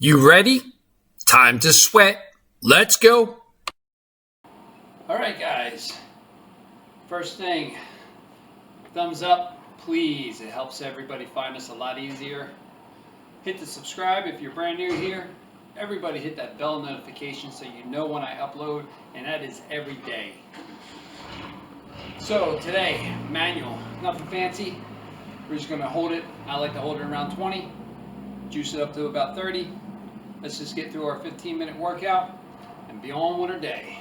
You ready? Time to sweat. Let's go. All right, guys. First thing, thumbs up, please. It helps everybody find us a lot easier. Hit the subscribe if you're brand new here. Everybody hit that bell notification so you know when I upload, and that is every day. So today, manual, nothing fancy. We're just gonna hold it. I like to hold it around 20, juice it up to about 30. Let's just get through our 15-minute workout and be on with our day.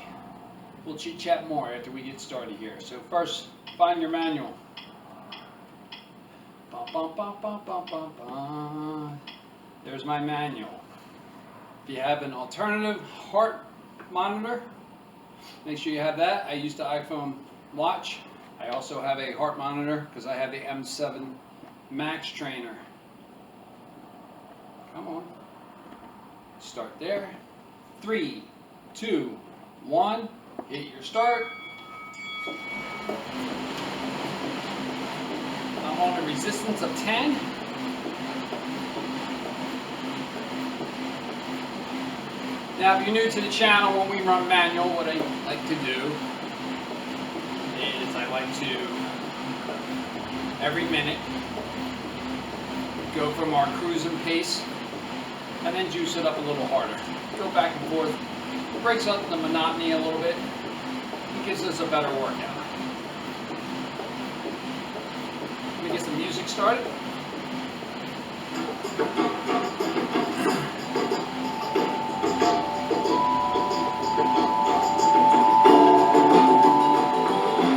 We'll chit chat more after we get started here. So first, find your manual. Bum, bum, bum, bum, bum, bum, bum. There's my manual. If you have an alternative heart monitor, make sure you have that. I use the iPhone watch. I also have a heart monitor because I have the M7 Max Trainer. Come on. Start there. 3, 2, 1. Hit your start. I'm on a resistance of 10. Now, if you're new to the channel, when we run manual, what I like to do is I like to, every minute, go from our cruising pace and then juice it up a little harder. Go back and forth. It breaks up the monotony a little bit. It gives us a better workout. Let me get some music started.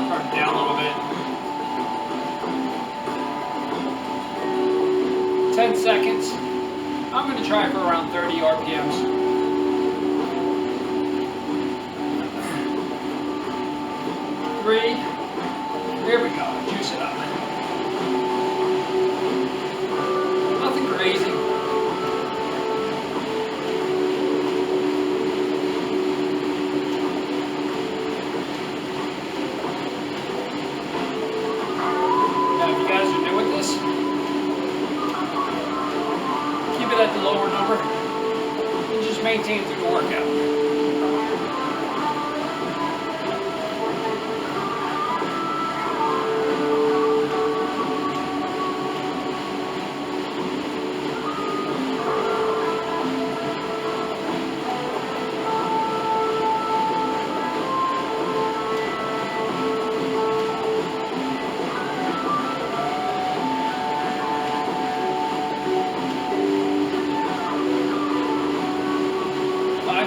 Turn it down a little bit. 10 seconds. I'm going to try for around 30 RPMs. 3. Here we go. Juice it up. Nothing crazy. Now, if you guys are new with this, keep it at the lower number and just maintain through the workout.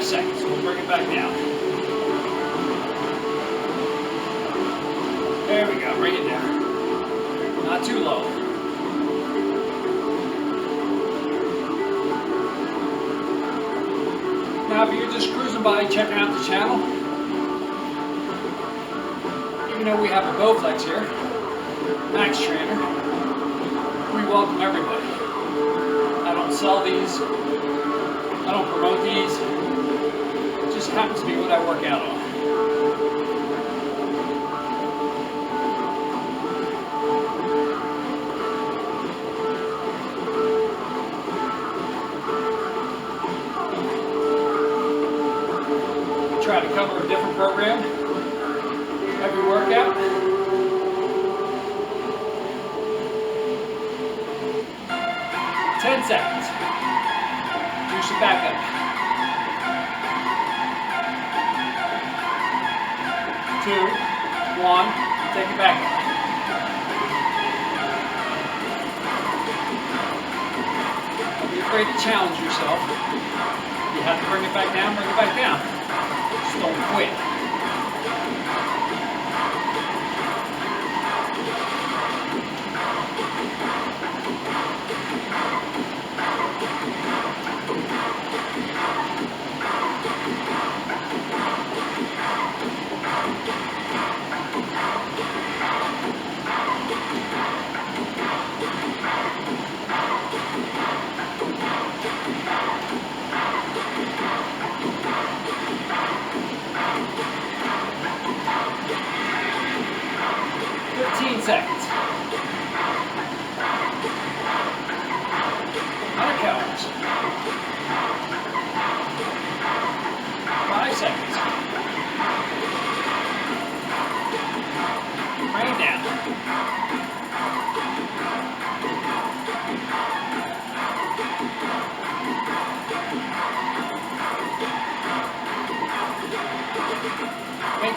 Seconds. We'll bring it back down. There we go. Bring it down. Not too low. Now, if you're just cruising by, checking out the channel, even though we have a Bowflex here, Max Trainer, we welcome everybody. I don't sell these. I don't promote these. It just happens to be what I work out on. Try to cover a different program every workout. Ten seconds. Juice it back up. 2, 1, take it back. Don't be afraid to challenge yourself. You have to bring it back down, bring it back down. Just don't quit.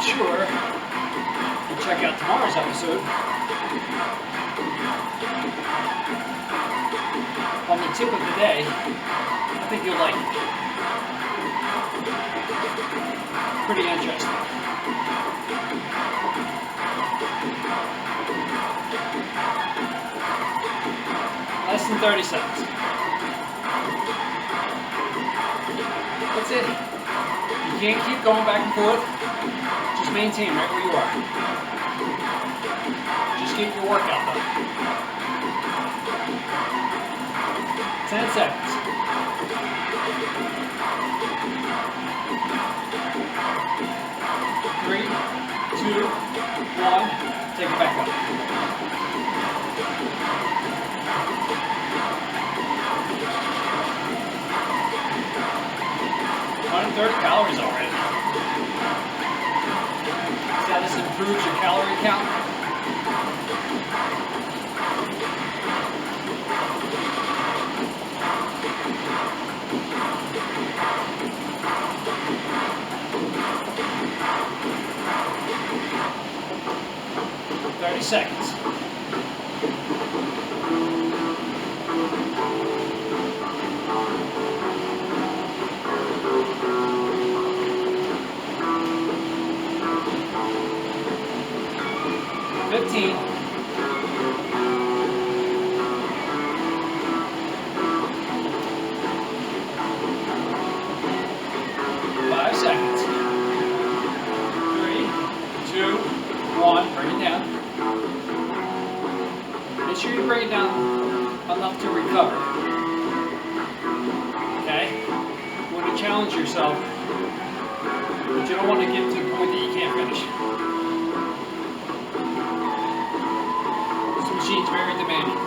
sure you check out tomorrow's episode on the tip of the day. I think you'll like it. Pretty interesting. Less than 30 seconds. That's it. You can't keep going back and forth. Just maintain right where you are. Just get your workout done. 10 seconds. 3, 2, 1. Take it back up. 130 calories already. See how this improves your calorie count? Seconds. $15. 5 seconds. 3, 2, 1. Bring it down. Make sure you bring it down enough to recover. Okay? You want to challenge yourself, but you don't want to get to the point that you can't finish. This machine's very demanding.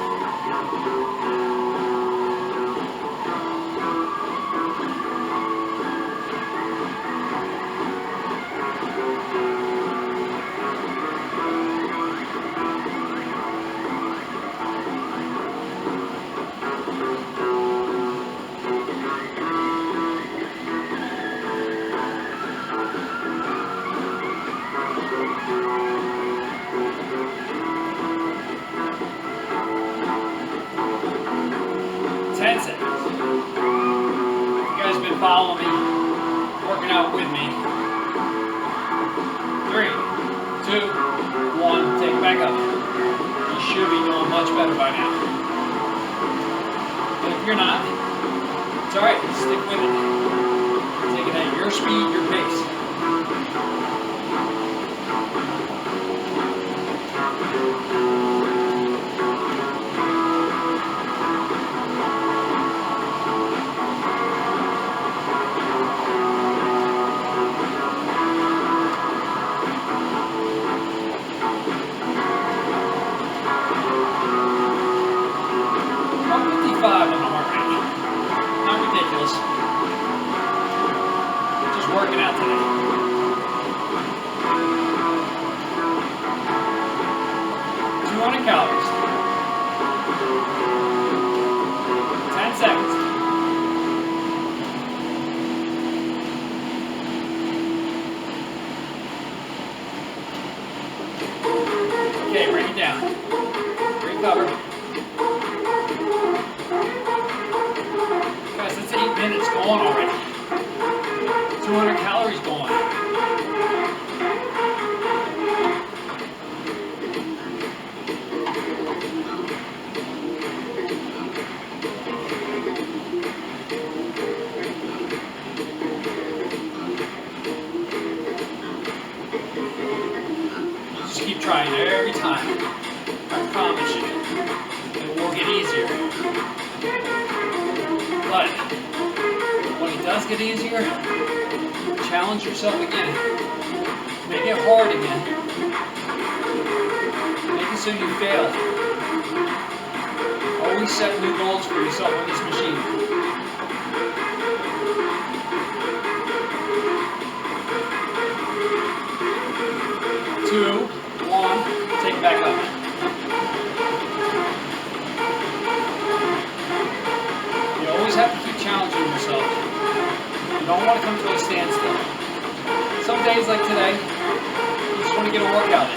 Follow me, working out with me. 3, 2, 1, take it back up. You should be doing much better by now. But if you're not, it's alright, stick with it. Take it at your speed, your pace. Working out today. 200 calories. 10 seconds. Okay, bring it down. Recover. Guys, it's 8 minutes going already. 200 calories going. Just keep trying every time. I promise you, it will get easier. But when it does get easier, challenge yourself again. Make it hard again. Make it so you fail. Always set new goals for yourself on this machine. Two, one, take it back up. You always have to keep challenging yourself. You don't want to come to a standstill. Some days like today, want to get a workout in.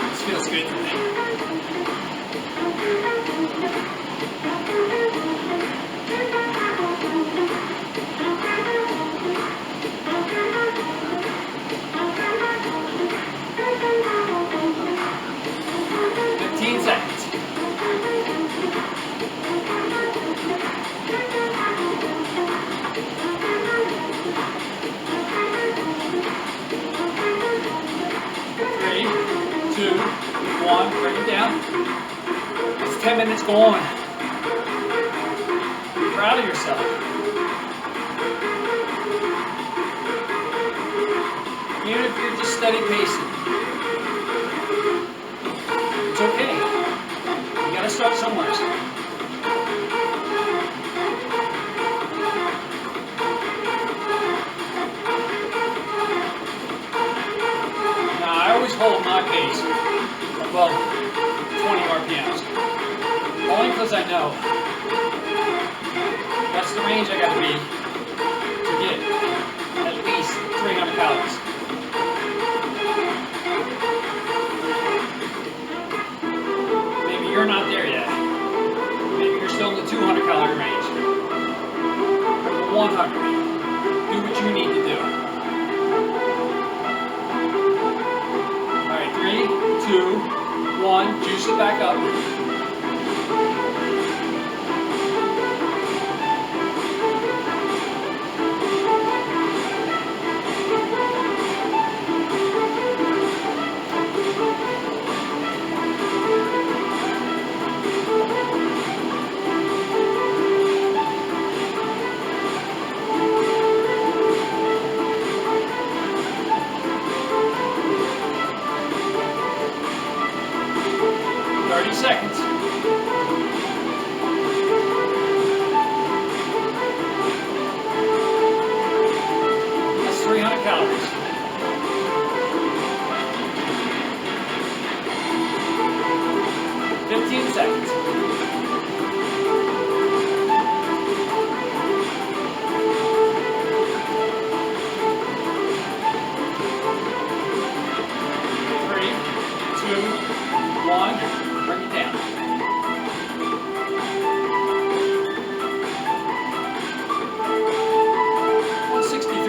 This feels good to me. Bring it down. It's 10 minutes going. Be proud of yourself. Even if you're just steady pacing, it's okay. You gotta start somewhere. Now I always hold my pace above 20 RPMs. Only because I know that's the range I gotta be to get at least 300 calories. Maybe you're not there yet. Maybe you're still in the 200 calorie range. Or 100. Do what you need to do. Alright, 3, 2, 1, juice it back up. Seconds. That's 300 calories. Seconds. 3, 2, 1. Bring it down.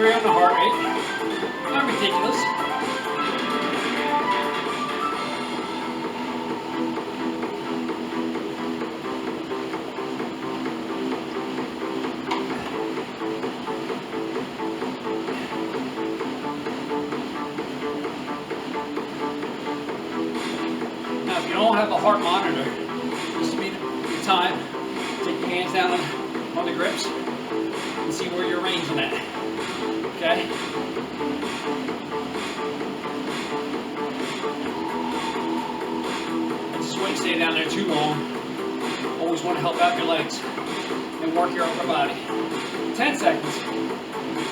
On the heart rate. Not ridiculous. Now, if you don't have a heart monitor, this would be the time to take your hands down on the grips and see where you're ranging at. Okay? I just wouldn't stay down there too long. Always want to help out your legs and work your upper body. 10 seconds.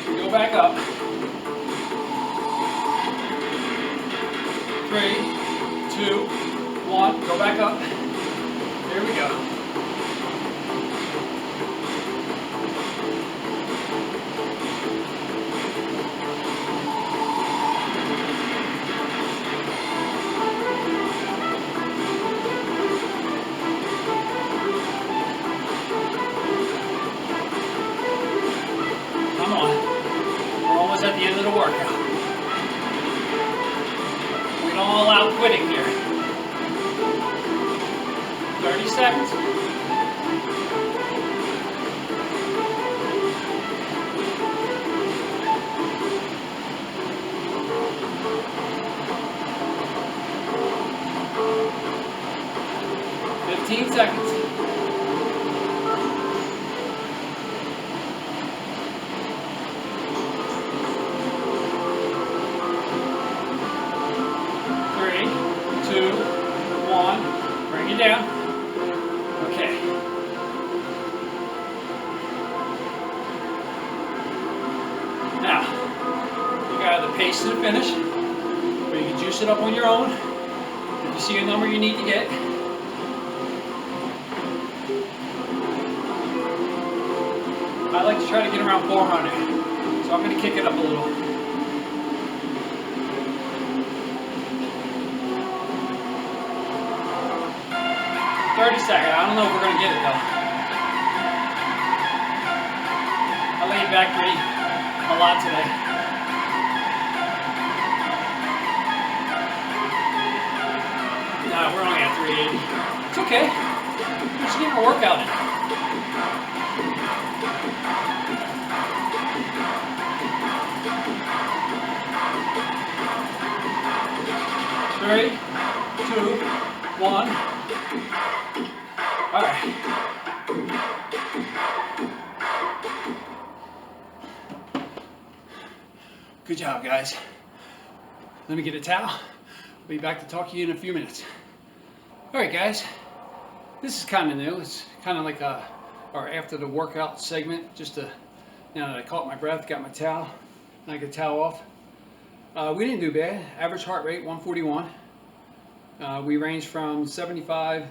Go back up. 3, 2, 1. Go back up. There we go. Come on. We're almost at the end of the workout. We don't allow quitting here. 30 seconds. Seconds. 3, 2, 1. Bring it down. Okay. Now, you got the pace to the finish, or you can juice it up on your own. see a number you need to get. I like to try to get around 400, so I'm going to kick it up a little. 30 seconds. I don't know if we're going to get it though. I laid back pretty a lot today. Nah, we're only at 380. It's okay. We're just getting a workout in. Three, two, one. All right. Good job, guys. Let me get a towel. I'll be back to talk to you in a few minutes. All right, guys. This is kind of new. It's kind of like our after the workout segment. Just to, now that I caught my breath, got my towel, and I get the towel off. We didn't do bad. Average heart rate 141. We ranged from 75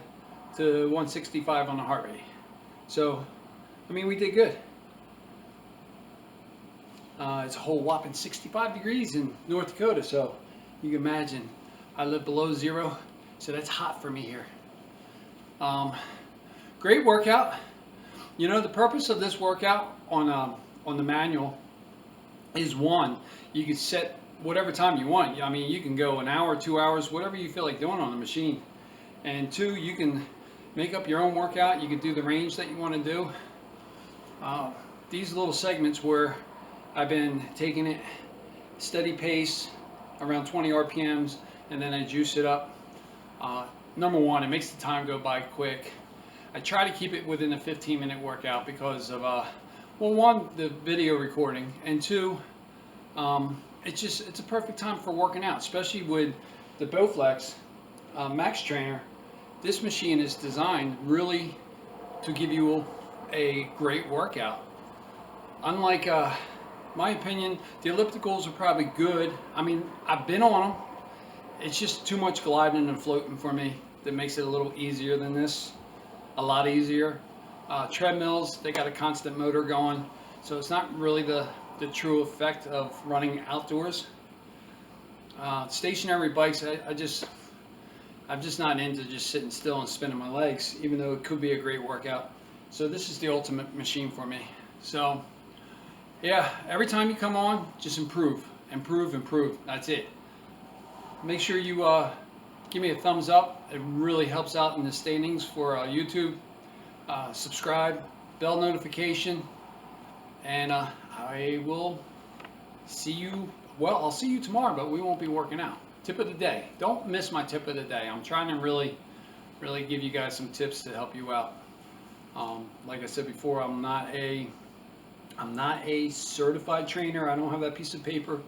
to 165 on the heart rate. So, I mean, we did good. It's a whole whopping 65 degrees in North Dakota, so you can imagine I live below zero, so that's hot for me here. Great workout. You know, the purpose of this workout on the manual is, one, you can set whatever time you want. I mean, you can go an hour, 2 hours, whatever you feel like doing on the machine. And two, you can make up your own workout. You can do the range that you want to do. These little segments where I've been taking it steady pace, around 20 RPMs, and then I juice it up. Number one, it makes the time go by quick. I try to keep it within a 15-minute workout because of, well, one, the video recording, and two, it's a perfect time for working out, especially with the Bowflex Max Trainer. This machine is designed really to give you a great workout. Unlike, my opinion, the ellipticals are probably good. I mean, I've been on them. It's just too much gliding and floating for me that makes it a little easier than this. A lot easier. Treadmills, they got a constant motor going, so it's not really the true effect of running outdoors. Stationary bikes, I'm just not into just sitting still and spinning my legs, even though it could be a great workout. So this is the ultimate machine for me. So yeah, every time you come on, just improve, improve, improve. That's it. Make sure you give me a thumbs up. It really helps out in the standings for YouTube. Subscribe, bell notification, and I will see you. Well, I'll see you tomorrow, but we won't be working out. Tip of the day. Don't miss my tip of the day. I'm trying to really give you guys some tips to help you out. Like I said before, I'm not a certified trainer. I don't have that piece of paper,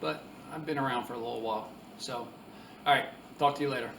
but I've been around for a little while. So, all right, talk to you later.